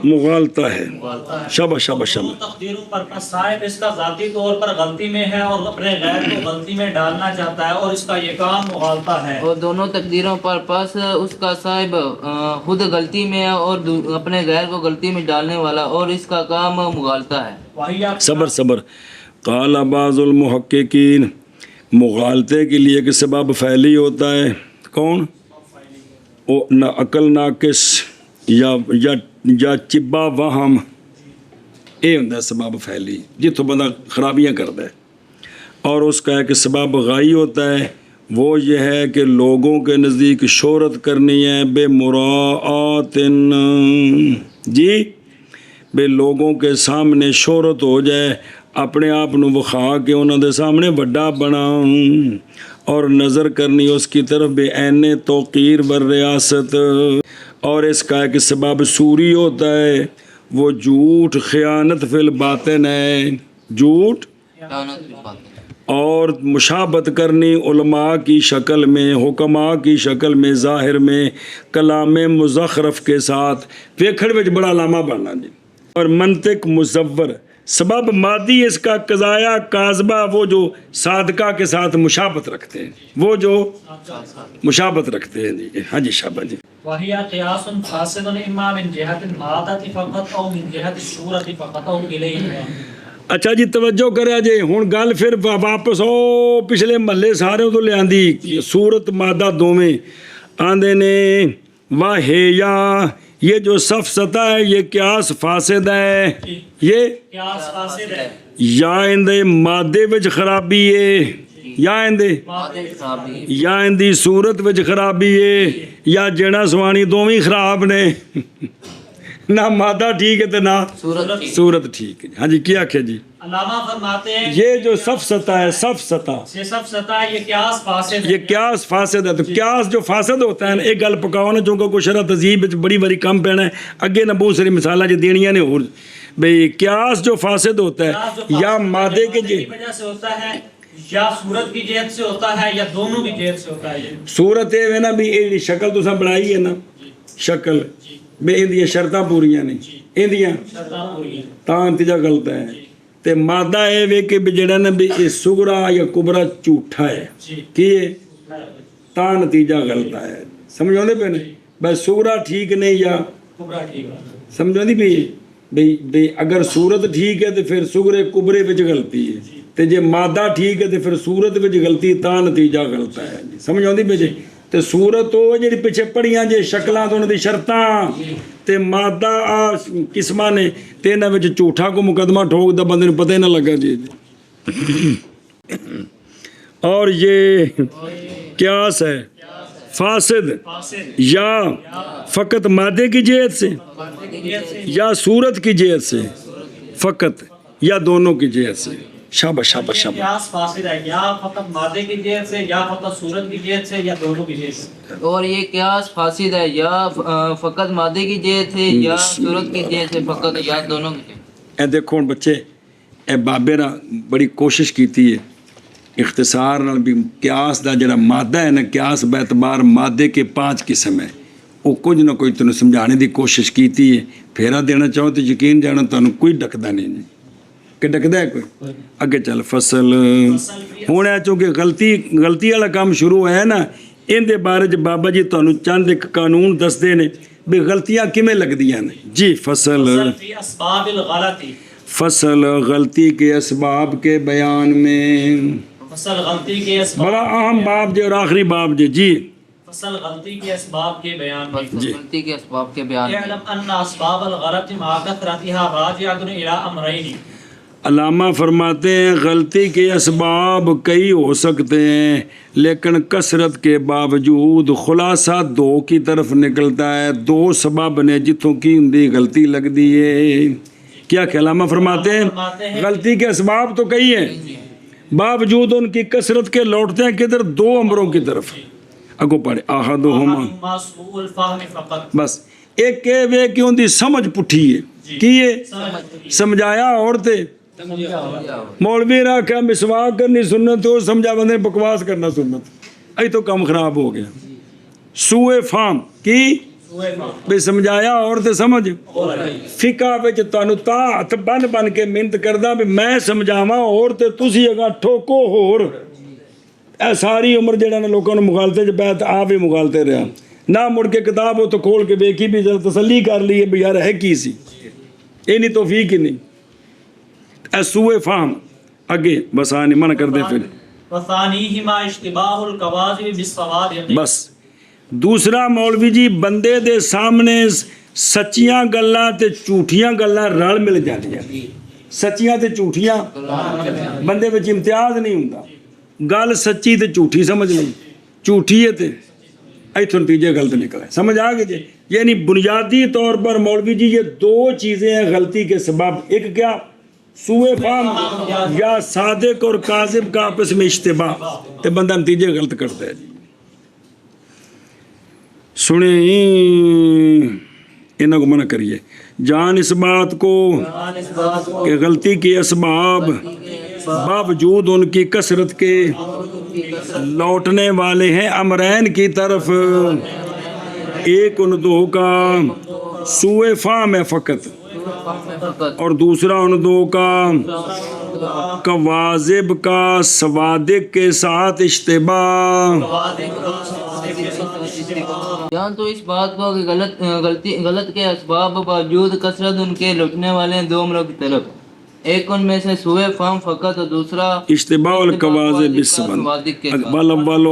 مغالطہ ہے۔ شاباش شاباش شاباش۔ تقدیروں پر پس صاحب اس کا ذاتی طور پر غلطی میں ہے اور اپنے غیر کو غلطی میں ڈالنا چاہتا ہے، اور اس کا یہ کام مغالطہ ہے۔ اور دونوں تقدیروں پر پس اس کا صاحب خود غلطی میں ہے اور اپنے غیر کو غلطی میں ڈالنے والا، اور اس کا کام مغالطہ ہے۔ وہی آپ صبر قال بعض المحققین، مغالطے کے لیے کہ سبب فعلی ہوتا ہے، کون؟ نہ عقل ناقص یا چبا وہم، یہ ہوتا ہے سبب فعلی، جتوں بندہ خرابیاں کرتا ہے، اور اس کا ایک سبب غائی ہوتا ہے، وہ یہ ہے کہ لوگوں کے نزدیک شہرت کرنی ہے بے مراعات جی، بے لوگوں کے سامنے شہرت ہو جائے، اپنے آپ نو وکھا کے انہوں دے سامنے وڈا بنا، اور نظر کرنی اس کی طرف بے عین توقیر بر ریاست، اور اس کا ایک سبب سوری ہوتا ہے، وہ جھوٹ خیانت فی الباطن ہے، جھوٹ اور مشابت کرنی علماء کی شکل میں، حکماء کی شکل میں، ظاہر میں، کلام مزخرف کے ساتھ، ویکھڑ وچ بڑا علامہ بننا جی، اور منطق مزور، سبب مادی اس کا قضایا کاذبہ، وہ جو صادقہ کے ساتھ مشابت رکھتے ہیں، وہ جو مشابت رکھتے ہیں جی۔ ہاں جی شابہ جی۔ وهي قياس فاسد اما من جهة المادة فقط او من جهة الصورة فقط او إليه، ਅੱਛਾ ਜੀ ਤਵੱਜੋ ਕਰਿਆ ਜੇ ਹੁਣ ਗੱਲ ਫਿਰ ਵਾਪਸ ਉਹ ਪਿਛਲੇ ਮਹੱਲੇ ਸਾਰਿਆਂ ਤੋਂ ਲਿਆਂਦੀ ਸੂਰਤ ਮਾਦਾ ਦੋਵੇਂ ਆਂਦੇ ਨੇ ਵਾਹਿਆ یہ جو سفسطہ ہے یہ قیاس فاسد ہے یہ قیاس فاسد ہے یا اندے مادے وچ خرابی ہے یا اندے یا اندی صورت وچ خرابی ہے یا جنا سوانی دوویں خراب نے نہ مادہ ٹھیک ہے تے نہ صورت ٹھیک ہے ہاں جی کیا آکھے جی علامہ فرماتے ہیں یہ جو سفسطہ ہے سفسطہ یہ سب سطح ہے یہ قیاس فاسد ہے یہ قیاس فاسد ہے تو قیاس جو فاسد ہوتا ہے ایک گل پکاؤ نا چونکہ کوئی شرح تہذیب بڑی بڑی کم پینا ہے اگے نہ بہت ساری مثالیں جو دینیاں نے اور بھئی قیاس جو فاسد ہوتا ہے یا مادے کے کی وجہ سے ہوتا ہے یا صورت کی جہت سے ہوتا ہے یا دونوں کی جہت سے ہوتا ہے صورت ہے نا بھی یہ شکل تو سب بنائی ہے نا شکل بے اندیاں شرطاں پوریاں نہیں اندیاں تاں نتیجہ غلط ہے تے مادہ ہے وے کہ جڑا نا بھی سغرا یا کبرا جھوٹا ہے کی ہے تاں نتیجہ غلط ہے سمجھو دے پہ نہیں بس سغرا ٹھیک نہیں یا سمجھو دی بھی اگر صورت ٹھیک ہے تو پھر سغرے کبرے وچ غلطی ہے تے جے مادہ ٹھیک ہے تو پھر صورت وچ غلطی تاں نتیجہ غلط ہے سمجھو دی پہ جی تے صورت تو جڑی پیچھے پڑھیاں جے شکلاں تو انہاں دی شرطاں تے مادہ قسماں نے تے انہاں وچ جھوٹا کو مقدمہ ٹھوک دا بندے نوں پتہ ہی نہ لگا جی اور یہ قیاس ہے فاسد یا فقط مادے کی جہت سے یا صورت کی جہت سے فقط یا دونوں کی جہت سے شاباش شاباش شاباش قیاس فاسد ہے یا فقط مادے کی جہت سے یا فقط صورت کی جہت سے یا دونوں کی جہت سے اور یہ قیاس فاسد ہے یا فقط مادے کی جہت سے یا صورت کی جہت سے فقط یا دونوں کی جہت سے اے دیکھو بچے اے بابے نے بڑی کوشش کیتی ہے اختصار نال بھی قیاس دا جڑا مادہ ہے نا قیاس باعتبار مادے کے 5 قسم ہے وہ کچھ نہ کوئی تنوں سمجھانے دی کوشش کیتی ہے پھیرا دینا چاہو تو یقین جانا تانوں کوئی ڈکدا نہیں کہ ڈکدا ہے کوئی اگے چل فصل ہن ہے چونکہ غلطی والا کام شروع ہے نا ان دے بارے چ بابا جی تانوں چند ایک قانون دس دے نے بھی غلطیاں کیویں لگدیاں نے جی فصل فی اسباب الغلطی فصل غلطی کے اسباب کے بیان میں فصل غلطی کے اسباب بڑا اہم باب جو اور آخری باب جی فصل غلطی کے اسباب کے بیان میں غلطی کے اسباب کے بیان میں اعلم ان اسباب الغلط مع کثرتها راجعۃ الی امرین علامہ فرماتے ہیں غلطی کے اسباب کئی ہو سکتے ہیں لیکن کثرت کے باوجود خلاصہ 2 کی طرف نکلتا ہے 2 سبب نے جتوں کی اندی غلطی لگ دی ہے کیا کہ علامہ فرماتے ہیں غلطی کے اسباب تو کئی ہیں باوجود ان کی کثرت کے لوٹتے ہیں کدھر 2 امروں کی طرف اگو پڑھے احدہما سوء الفهم فقط بس ایک کہ وے کہ ان دی سمجھ پٹھی ہے کی ہے سمجھایا عورتیں مولوی رکھا مسواک کرنی سنت تو سمجھا بندے بکواس کرنا سنت ای تو کام خراب ہو گیا سوء فہم کی بھی سمجھایا عورتیں سمجھ فقہ وچ تانوں تا ہاتھ بن کے محنت کردا بھی میں سمجھاواں عورتیں تسی اگا ٹھوکو ہور اے ساری عمر جڑا نے لوکاں نوں مغالطے چ پیا تے آپ ہی مغالطے رہا نہ مڑ کے کتاب ہو تو کھول کے ویکھی بھی ذرا تسلی کر لیے بھی یار ہے کی سی اینی توفیق ہی نہیں اے سوء فہم اگے بس آنی منع کر دے پھر وثانیہما اشتباہ القواذب بالصوادق بس دوسرا مولوی جی بندے دے سامنے سچیاں گلاں تے جھوٹیاں گلاں رل مل جاندیاں سچیاں تے جھوٹیاں بندے وچ امتیاز نہیں ہوندا گل سچی تے جھوٹی سمجھ لیں جھوٹی ہے تے ایتھوں نتیجے غلط نکلے سمجھ آ گئے جی یعنی بنیادی طور پر مولوی جی یہ 2 چیزیں ہیں غلطی کے سبب ایک کیا سوء فہم یا صادق اور کاذب کا آپس میں اشتباہ تے بندہ نتیجے غلط کرتا ہے جی سنیں انہوں کو منع کریے جان اس بات کو کہ غلطی کے اسباب باوجود ان کی کثرت کے لوٹنے والے ہیں امرین کی طرف ایک ان 2 کا سوء فہم ہے فقط اور دوسرا ان 2 کا کواذب کا صوادق کے ساتھ اشتباہ جان تو اس بات کو کہ غلط کے اسباب باوجود کثرت ان کے لوٹنے والے ہیں 2 امروں کی طرف ایک ان میں سے سوئے فام فقط اور دوسرا اشتباہ القواذب بالسبب سوادق کے ساتھ۔ والاول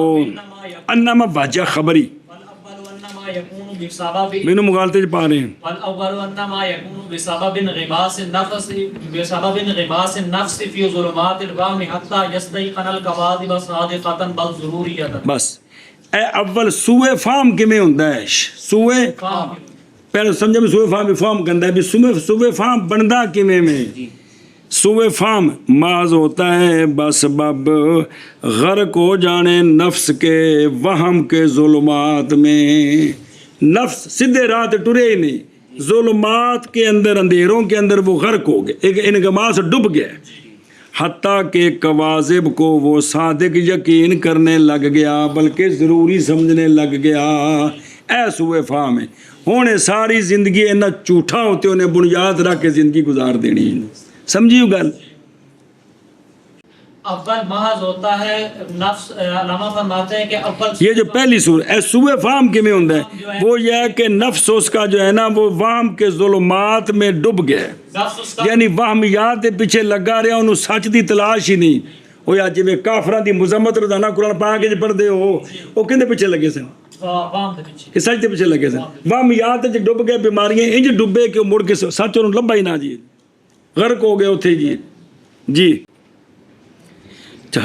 انما واجہ خبری والأول أنما يكون بسبب مینوں مغالطے چ پا رہے ہیں والأول أنما يكون بسبب انغماس النفس في ظلمات الوهم حتى يستيقن الكواذب صادقة بل ضرورية. بس اے اول سوئے فام کیویں ہوندا ہے سوئے پہلے سمجھا بھی سوئے فام بھی فام کندا ہے بھی سوئے فام بندا کیویں میں سوئے فام محض ہوتا ہے بسبب غرق ہو جانے نفس کے وہم کے ظلمات میں نفس سیدھے راہ تے ٹرے ہی نہیں ظلمات کے اندر اندھیروں کے اندر وہ غرق ہو گئے ایک انغماس ڈوب گیا حتیٰ کہ کواذب کو وہ صادق یقین کرنے لگ گیا بلکہ ضروری سمجھنے لگ گیا اے سوئے فام ہے ہونے ساری زندگی اینا جھوٹا ہوتے انہیں بنیاد رکھ کے زندگی گزار دینی سمجھیو گل اول محض ہوتا ہے نفس علامہ فرماتے ہیں کہ اول یہ جو پہلی سورت اے سوئے فام کے میں ہوندہ ہے وہ یہ ہے کہ نفس اس کا جو ہے نا وہ وہم کے ظلمات میں ڈب گئے نفس اس کا یعنی وہمیات پیچھے لگا رہا انہوں سچ دی تلاش ہی نہیں وہ یا جی میں کافران دی مذمت روزانہ قرآن پاک کے پڑھ دے ہو وہ کندے پیچھے لگے سن وام دے پیچھے کہ سچ دے پیچھے لگے سن وہمیات جو ڈب گئے بیماریاں انج ڈبے کہ مڑ کے سچ انہوں لبا ہی نہ جی غرق ہو گئے اتھے جی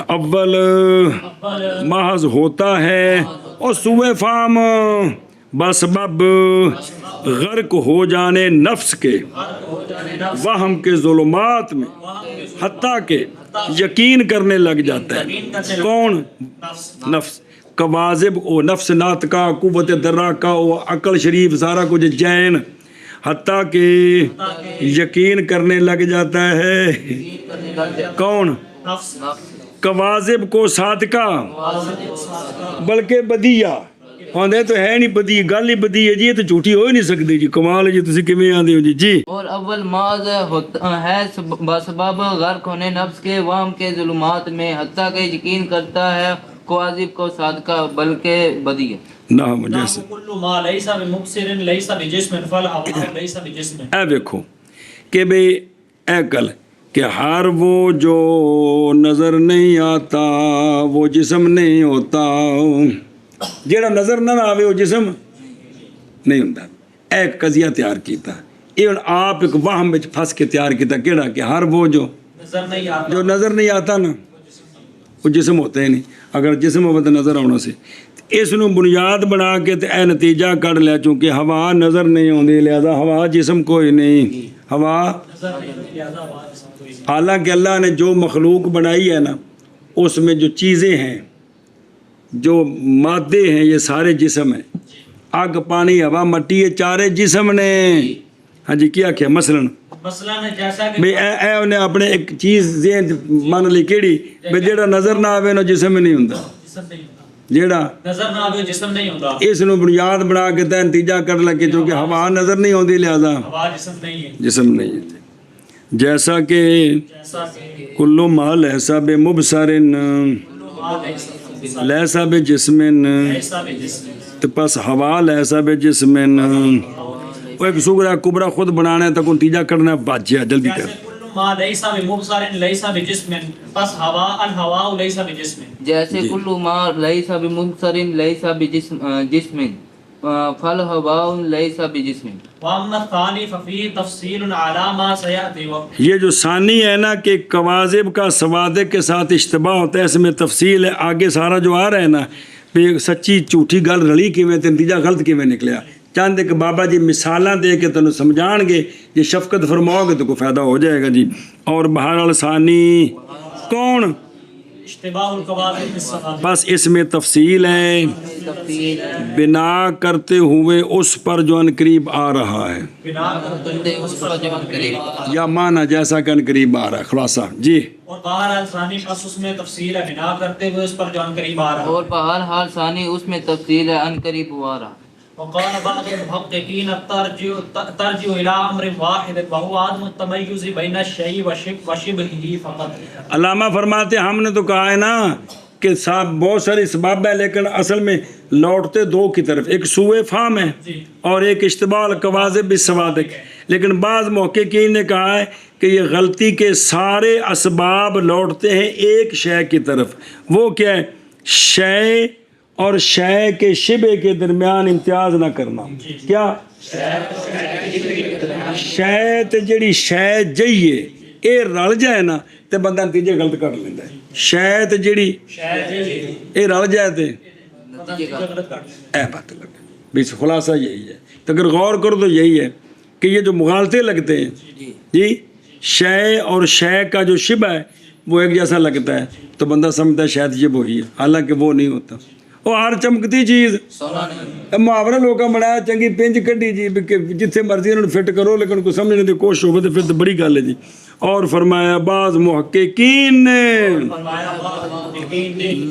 اول محض ہوتا ہے اور سوئے فام بسبب غرق ہو جانے نفس کے وہم کے ظلمات میں حتیٰ کہ یقین کرنے لگ جاتا ہے کون نفس کواذب او نفس ناطقہ قوت دراکہ او عقل شریف سارا کچھ جین حتیٰ کہ یقین کرنے لگ جاتا ہے کون کواذب کو صادقہ بلکہ بدیہ ہوندے تو ہے نہیں بدی گل ہی بدی ہے جی یہ تو جھوٹی ہو ہی نہیں سکتی جی کمال ہے جی تسی کیویں آندے ہو جی اور اول معاذ ہے بسبب غرق ہونے نفس کے وہم کے ظلمات میں حتیٰ کہ یقین کرتا ہے کواذب کو صادقہ بلکہ بدی ہے نعم جیسے کل ما لیس بمبصر لیس بجسم فالحوا لیس بجسم اے دیکھو کہ بھئی اے کل کہ ہر وہ جو نظر نہیں آتا وہ جسم نہیں ہوتا جیڑا نظر نہ آوے وہ جسم نہیں ہوتا ایک قضیہ تیار کیتا یہ آپ ایک وہم میں پھنس کے تیار کیتا کیڑا کہ ہر وہ جو نظر نہیں آتا نا وہ جسم ہوتا ہی نہیں اگر جسم ہو تو نظر آنا سے اس نو بنیاد بنا کے اے نتیجہ کر لیا چونکہ ہوا نظر نہیں ہوندی لہذا ہوا جسم کوئی نہیں ہوا حالانکہ اللہ نے جو مخلوق بنائی ہے نا اس میں جو چیزیں ہیں جو مادے ہیں یہ سارے جسم ہیں آگ پانی ہوا مٹی یہ چارے جسم نے ہاں جی کیا کیا مثلاً جیسا کہ بھئی اے انہیں اپنے ایک چیز ذہن مان لی کیڑی بھئی جیڑا نظر نہ آوے نا جسم نہیں ہوندہ جیڑا نظر نہ آوے جسم نہیں ہوتا اس نو بنیاد بنا کے تے نتیجہ کر لگے چونکہ ہوا نظر نہیں ہوندی لہذا ہوا جسم نہیں ہے جسم نہیں ہے جیسا کہ کلو ما لیسا بے مبصرن لیسا بے جسمن تو پس ہوا لیسا بے جسمن وہ ایک سورہ کبرا خود بنانا ہے تک نتیجہ کرنا ہے باجیا جلدی کر ما لیس بمبصر لیس بجسم پس ہوا الہوا لیس بجسم جیسے کلو ما لیس بمبصر لیس بجسم فالہوا لیس بجسم واما الثانی ففیہ تفصیل علی ما سیأتی یہ جو ثانی ہے نا کہ کواذب کا صوادق کے ساتھ اشتباہ ہوتا ہے اس میں تفصیل ہے آگے سارا جو آ رہا ہے نا پہ سچی جھوٹی گل رلی کیویں تے نتیجہ غلط کیویں نکلیا چاہتے کہ بابا جی مثالاں دے کے تنوں سمجھان گے یہ شفقت فرماؤ گے تو کوئی فائدہ ہو جائے گا جی اور بہرحال ثانی کون اشتباہ القواذب بالصفات بس اس میں تفصیل ہے بنا کرتے ہوئے اس پر جو ان قریب آ رہا ہے بنا کرتے اس پر جو قریب یا معنی جیسا کہ ان قریب آ رہا ہے خلاصہ جی اور بہرحال ثانی پس اس میں تفصیل ہے بنا کرتے ہوئے اس پر جو ان قریب آ رہا ہے اور بہرحال ثانی اس میں تفصیل ہے ان قریب آ رہا وقال بعض المحققين ترجع الى امر واحد وهو عدم التميز بين الشيء وشبهه فقط علامہ فرماتے ہم نے تو کہا ہے نا کہ صاحب بہت سارے اسباب ہے لیکن اصل میں لوٹتے دو کی طرف ایک سوئے فام ہے اور ایک اشتباہ القواذب بالصوادق لیکن بعض محققین نے کہا ہے کہ یہ غلطی کے سارے اسباب لوٹتے ہیں ایک شے کی طرف. وہ کیا ہے؟ شے اور شے کے شبہ کے درمیان امتیاز نہ کرنا. کیا شے تے جڑی شے جئیے اے رل جائے نا تے بندہ نتیجے غلط کر لیندہ ہے. شے تے جڑی اے رل جائے تے اے بات لگے. بیس خلاصہ یہی ہے. تو اگر غور کرو تو یہی ہے کہ یہ جو مغالطے لگتے ہیں جی شے اور شے کا جو شبہ ہے وہ ایک جیسا لگتا ہے تو بندہ سمجھتا ہے شاید یہ وہی ہے، حالانکہ وہ نہیں ہوتا. وہ ہر چمکتی چیز محاورہ لوگاں بنایا چنگی پنج کڈی جی کہ جتھے مرضی انہوں نے فٹ کرو لیکن کوئی سمجھنے کی کوشش ہو تو پھر تو بڑی گل ہے جی. اور فرمایا بعض محققین نے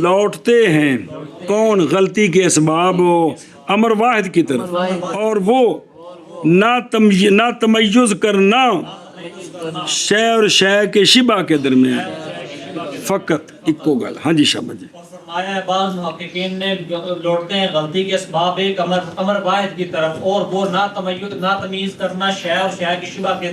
لوٹتے ہیں کون غلطی کے اسباب امر واحد کی طرف اور وہ نہ تمیز کرنا شے اور شے کے شبہ کے درمیان فقط اکو گل. ہاں جی شاباش جی. فرمایا ہے بعض محققین نے لوٹتے ہیں غلطی کے اسباب ایک امر واحد کی طرف اور وہ نہ تمیز کرنا شے اور شے کی شبہ کے